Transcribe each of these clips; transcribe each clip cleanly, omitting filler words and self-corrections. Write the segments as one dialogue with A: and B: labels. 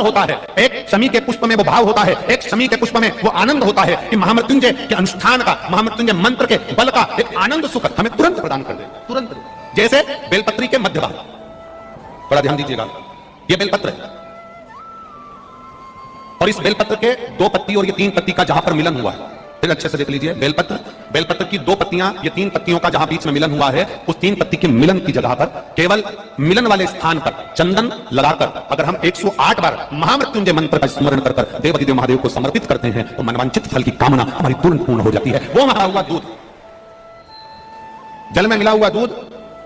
A: होता है, एक शमी के पुष्प में वो भाव होता है, एक शमी के पुष्प में वो आनंद होता है कि महामृत्युंजय के अनुष्ठान का, महामृत्युंजय मंत्र के बल का एक आनंद सुख हमें तुरंत प्रदान कर दे, तुरंत। जैसे बेलपत्री के मध्य भाग, थोड़ा ध्यान दीजिएगा, ये बेलपत्र है और इस बेलपत्र के 2 पत्ती और ये 3 पत्ती का जहां पर मिलन हुआ है, फिर अच्छे से देख लीजिए, बेलपत्र की 2 पत्तियां, ये 3 पत्तियों का जहां बीच में मिलन हुआ है, उस 3 पत्ती के मिलन की जगह पर केवल मिलन वाले स्थान पर चंदन लगाकर अगर हम 108 बार महामृत्युंजय मंत्र का स्मरण कर देवाधिदेव महादेव को समर्पित करते हैं तो मनवांछित फल की कामना हमारी तुरंत पूर्ण हो जाती है। वो हमारा हुआ दूध, जल में मिला हुआ दूध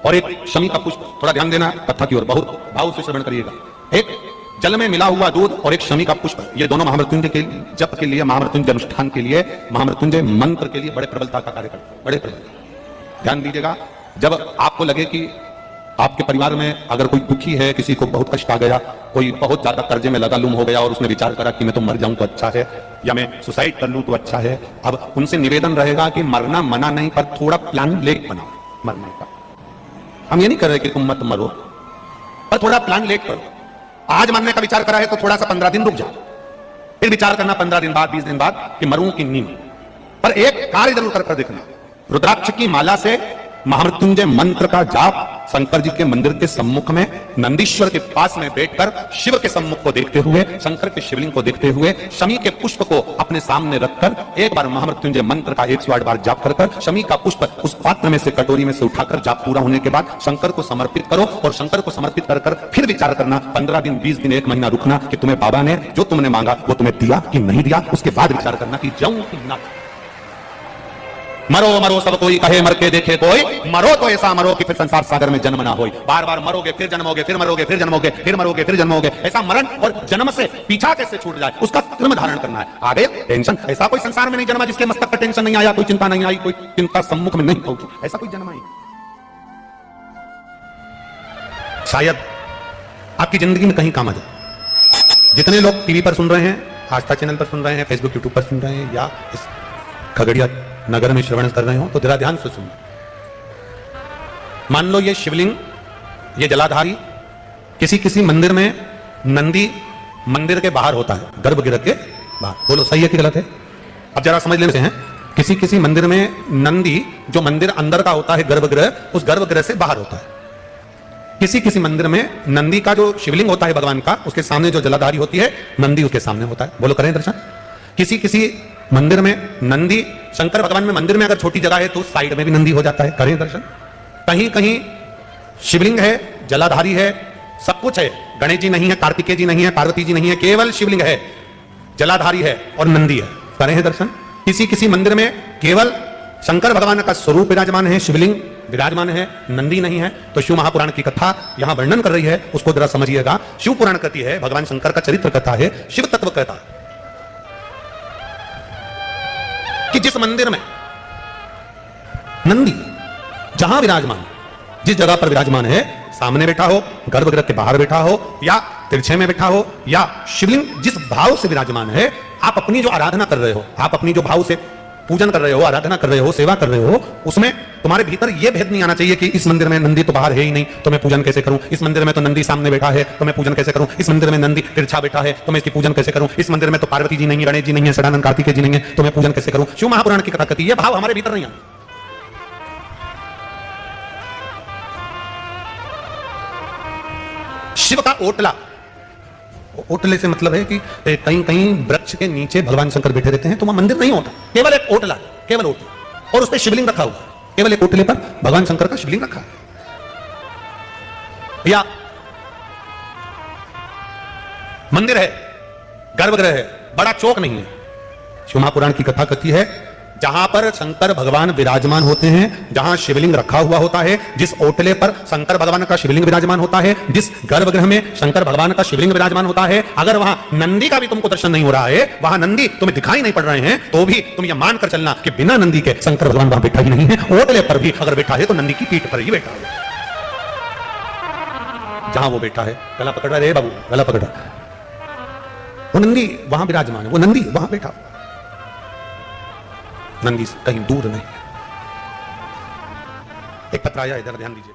A: और एक शमी का पुष्प, थोड़ा ध्यान देना कथा की ओर, बहुत भाव से श्रवण करिएगा। एक जल में मिला हुआ दूध और एक शमी का पुष्प, ये दोनों महामृत्युंजय के जप के लिए, महामृत्युंजय अनुष्ठान के लिए, महामृत्युंजय मंत्र के लिए बड़े प्रबलता का कार्य करते हैं, बड़े प्रबल। ध्यान दीजिएगा, जब आपको लगे कि आपके परिवार में अगर कोई दुखी है, किसी को बहुत कष्ट आ गया, कोई बहुत ज्यादा कर्जे में लगा लुम हो गया और उसने विचार करा कि मैं तो मर जाऊं तो अच्छा है या मैं सुसाइड कर लूं तो अच्छा है, अब उनसे निवेदन रहेगा कि मरना मना नहीं, पर थोड़ा प्लान लेट बनाओ मरने का। हम ये नहीं कर रहे कि तुम मत मरो, पर थोड़ा प्लान लेट करो। आज मरने का विचार करा है तो थोड़ा सा 15 दिन रुक जाओ, फिर विचार करना 15 दिन बाद, 20 दिन बाद कि मरूं कि नहीं। पर एक कार्य जरूर कर देखना, रुद्राक्ष की माला से महामृत्युंजय मंत्र का जाप शंकर जी के मंदिर के सम्मुख में नंदीश्वर के पास में बैठकर शिव के सम्मुख को देखते हुए, शंकर के शिवलिंग को देखते हुए, शमी के पुष्प को अपने सामने रखकर एक बार महामृत्युंजय मंत्र का 108 बार जाप कर शमी का पुष्प उस पात्र में से, कटोरी में से उठाकर जाप पूरा होने के बाद शंकर को समर्पित करो और शंकर को समर्पित कर फिर विचार करना, 15 दिन, 20 दिन, 1 महीना रुकना कि तुम्हें बाबा ने जो तुमने मांगा वो तुम्हें दिया कि नहीं दिया। उसके बाद विचार करना कि जाऊं कि ना। मरो मरो सब कोई कहे मर के देखे कोई, मरो तो ऐसा मरो कि फिर संसार सागर में जन्म ना हो। बार बार मरोगे फिर जन्मोगे, फिर मरोगे फिर जन्मोगे, फिर मरोगे फिर जन्मोगे। ऐसा मरण और जन्म से पीछा कैसे छूट जाए, उसका क्रम धारण करना है। आगे टेंशन, ऐसा कोई संसार में नहीं जन्मा जिसके मस्तक पर टेंशन नहीं आया, कोई चिंता नहीं आई, कोई चिंता सम्मुख में नहीं पहुंची, ऐसा कोई जन्मा ही। शायद आपकी जिंदगी में कहीं काम आ जाए। जितने लोग टीवी पर सुन रहे हैं, आस्था चैनल पर सुन रहे हैं, फेसबुक यूट्यूब पर सुन रहे हैं, या इस खगड़िया नगर में श्रवण कर रहे हो तो जरा ध्यान से सुनो। मान लो ये शिवलिंग, ये जलाधारी किसी किसी मंदिर में नंदी मंदिर के बाहर होता है, गर्भगृह के बाहर। बोलो सही है कि गलत है? अब जरा समझ लेते हैं। किसी किसी मंदिर में नंदी जो मंदिर अंदर का होता है गर्भगृह, उस गर्भगृह से बाहर होता है। किसी किसी मंदिर में नंदी का जो शिवलिंग होता है भगवान का, उसके सामने जो जलाधारी होती है, नंदी उसके सामने होता है। बोलो करें दर्शन। किसी किसी मंदिर में नंदी, शंकर भगवान में मंदिर में अगर छोटी जगह है तो साइड में भी नंदी हो जाता है, करें दर्शन। कहीं कहीं शिवलिंग है, जलाधारी है, सब कुछ है, गणेश जी नहीं है, कार्तिकेय जी नहीं है, पार्वती जी नहीं है, केवल शिवलिंग है, जलाधारी है और नंदी है, करें दर्शन। किसी किसी मंदिर में केवल शंकर भगवान का स्वरूप विराजमान है, शिवलिंग विराजमान है, नंदी नहीं है। तो शिव महापुराण की कथा यहां वर्णन कर रही है, उसको जरा समझिएगा। शिव पुराण कहती है, भगवान शंकर का चरित्र कथा है, शिव तत्व कहता है कि जिस मंदिर में नंदी जहां विराजमान, जिस जगह पर विराजमान है, सामने बैठा हो, गर्भगृह के बाहर बैठा हो, या तिरछे में बैठा हो, या शिवलिंग जिस भाव से विराजमान है, आप अपनी जो आराधना कर रहे हो, आप अपनी जो भाव से पूजन कर रहे हो, आराधना कर रहे हो, सेवा कर रहे हो, उसमें तुम्हारे भीतर यह भेद नहीं आना चाहिए कि इस मंदिर में नंदी तो बाहर है ही नहीं तो मैं पूजन कैसे करूं, इस मंदिर में तो नंदी सामने बैठा है तो मैं पूजन कैसे करूं, इस मंदिर में नंदी तिरछा बैठा है तो मैं इसकी पूजन कैसे करूं, इस मंदिर में तो पार्वती जी नहीं है, गणेश जी नहीं है, सदानंद कार्तिकेय जी नहीं है तो मैं पूजन कैसे करूं। शिव महापुराण की कथा कहती है, यह भाव हमारे भीतर नहीं आना। शिव का ओटला, ओटले से मतलब है कि कहीं कहीं वृक्ष के नीचे भगवान शंकर बैठे रहते हैं तो वहां मंदिर नहीं होता, केवल एक ओटला, केवल ओटला, और उस पर शिवलिंग रखा हुआ, केवल एक ओटले पर भगवान शंकर का शिवलिंग रखा है। या मंदिर है, गर्भगृह है, बड़ा चौक नहीं है। शिव महापुराण की कथा कहती है, जहां पर शंकर भगवान विराजमान होते हैं, जहां शिवलिंग रखा हुआ होता है, जिस ओटले पर शंकर भगवान का शिवलिंग विराजमान होता है, जिस गर्भगृह में शंकर भगवान का शिवलिंग विराजमान होता है, अगर वहां नंदी का भी तुमको दर्शन नहीं हो रहा है, वहां नंदी तुम्हें दिखाई नहीं पड़ रहे हैं, तो भी तुम यह मानकर चलना कि बिना नंदी के शंकर भगवान वहां बैठा ही नहीं है। ओटले पर भी अगर बैठा है तो नंदी की पीठ पर ही बैठा है, जहां वो बैठा है। गला पकड़ रहा है बाबू, गला पकड़ रहा, वो नंदी वहां विराजमान है, वो नंदी वहां बैठा, नंदी कहीं दूर नहीं है। एक पत्र आया, इधर ध्यान दीजिए।